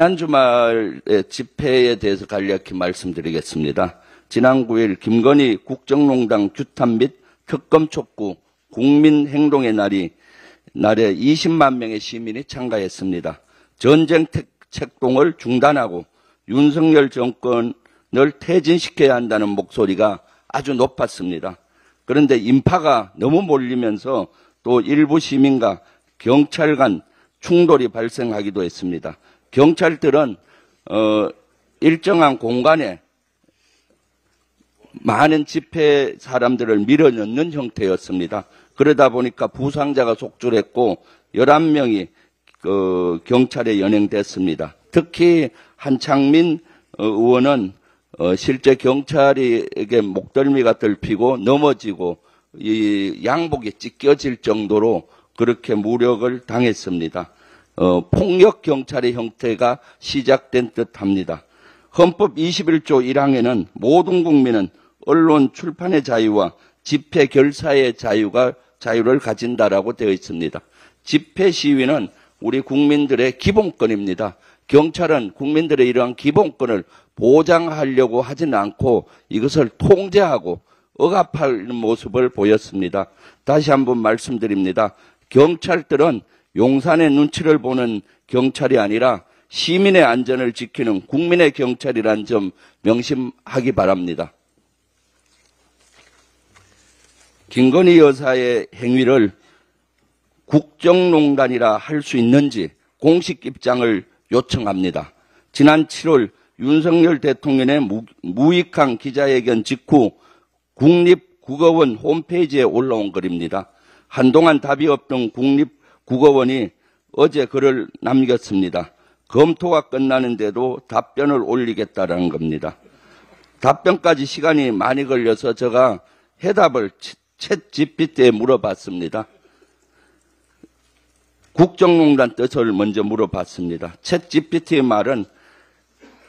지난 주말의 집회에 대해서 간략히 말씀드리겠습니다. 지난 9일 김건희 국정농단 규탄 및 특검 촉구 국민행동의 날에 20만 명의 시민이 참가했습니다. 전쟁 책동을 중단하고 윤석열 정권을 퇴진시켜야 한다는 목소리가 아주 높았습니다. 그런데 인파가 너무 몰리면서 또 일부 시민과 경찰 간 충돌이 발생하기도 했습니다. 경찰들은 일정한 공간에 많은 집회 사람들을 밀어넣는 형태였습니다. 그러다 보니까 부상자가 속출했고 11명이 경찰에 연행됐습니다. 특히 한창민 의원은 실제 경찰에게 목덜미가 들피고 넘어지고 이 양복이 찢겨질 정도로 그렇게 무력을 당했습니다. 폭력 경찰의 형태가 시작된 듯합니다. 헌법 21조 1항에는 모든 국민은 언론 출판의 자유와 집회 결사의 자유를 가진다라고 되어 있습니다. 집회 시위는 우리 국민들의 기본권입니다. 경찰은 국민들의 이러한 기본권을 보장하려고 하지는 않고 이것을 통제하고 억압하는 모습을 보였습니다. 다시 한번 말씀드립니다. 경찰들은 용산의 눈치를 보는 경찰이 아니라 시민의 안전을 지키는 국민의 경찰이란 점 명심하기 바랍니다. 김건희 여사의 행위를 국정농단이라 할 수 있는지 공식 입장을 요청합니다. 지난 7월 윤석열 대통령의 무익한 기자회견 직후 국립국어원 홈페이지에 올라온 글입니다. 한동안 답이 없던 국립국어원이 어제 글을 남겼습니다. 검토가 끝나는데도 답변을 올리겠다라는 겁니다. 답변까지 시간이 많이 걸려서 제가 해답을 챗GPT에 물어봤습니다. 국정농단 뜻을 먼저 물어봤습니다. 챗GPT의 말은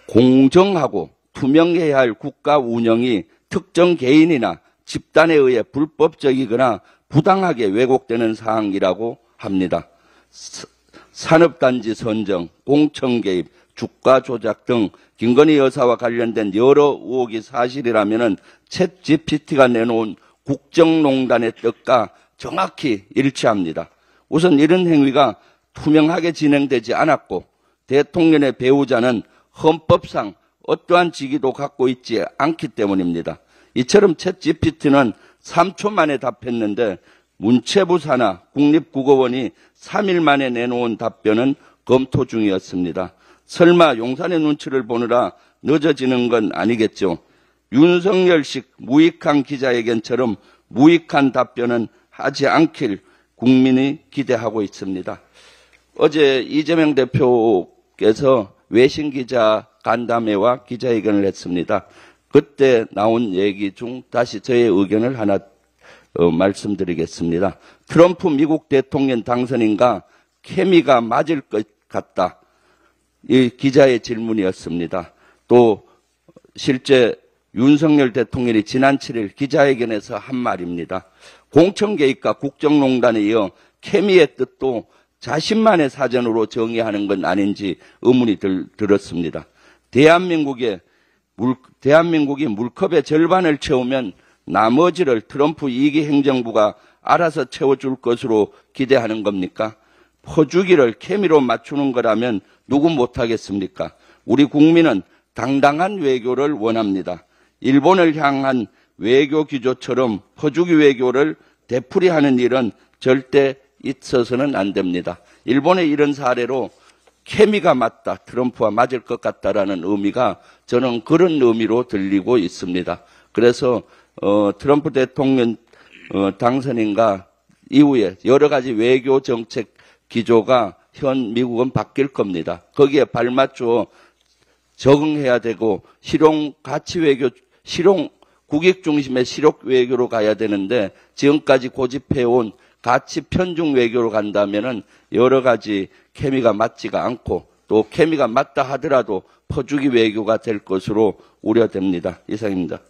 공정하고 투명해야 할 국가 운영이 특정 개인이나 집단에 의해 불법적이거나 부당하게 왜곡되는 사항이라고 합니다. 산업단지 선정, 공천 개입, 주가 조작 등 김건희 여사와 관련된 여러 의혹이 사실이라면 챗GPT가 내놓은 국정농단의 뜻과 정확히 일치합니다. 우선 이런 행위가 투명하게 진행되지 않았고 대통령의 배우자는 헌법상 어떠한 직위도 갖고 있지 않기 때문입니다. 이처럼 챗GPT는 3초 만에 답했는데 문체부 산하 국립국어원이 3일 만에 내놓은 답변은 검토 중이었습니다. 설마 용산의 눈치를 보느라 늦어지는 건 아니겠죠. 윤석열식 무익한 기자회견처럼 무익한 답변은 하지 않길 국민이 기대하고 있습니다. 어제 이재명 대표께서 외신기자 간담회와 기자회견을 했습니다. 그때 나온 얘기 중 다시 저의 의견을 하나 말씀드리겠습니다. 트럼프 미국 대통령 당선인과 케미가 맞을 것 같다. 이 기자의 질문이었습니다. 또 실제 윤석열 대통령이 지난 7일 기자회견에서 한 말입니다. 공천 개입과 국정농단에 이어 케미의 뜻도 자신만의 사전으로 정의하는 건 아닌지 의문이 들었습니다. 대한민국이 물컵의 절반을 채우면 나머지를 트럼프 2기 행정부가 알아서 채워줄 것으로 기대하는 겁니까? 퍼주기를 케미로 맞추는 거라면 누구 못하겠습니까? 우리 국민은 당당한 외교를 원합니다. 일본을 향한 외교 기조처럼 퍼주기 외교를 되풀이하는 일은 절대 있어서는 안 됩니다. 일본의 이런 사례로 케미가 맞다, 트럼프와 맞을 것 같다라는 의미가 저는 그런 의미로 들리고 있습니다. 그래서 트럼프 대통령 당선인과 이후에 여러 가지 외교 정책 기조가 현 미국은 바뀔 겁니다. 거기에 발맞춰 적응해야 되고 실용 가치 외교, 실용 국익 중심의 실용 외교로 가야 되는데 지금까지 고집해온 가치 편중 외교로 간다면은 여러 가지 케미가 맞지가 않고 또 케미가 맞다 하더라도 퍼주기 외교가 될 것으로 우려됩니다. 이상입니다.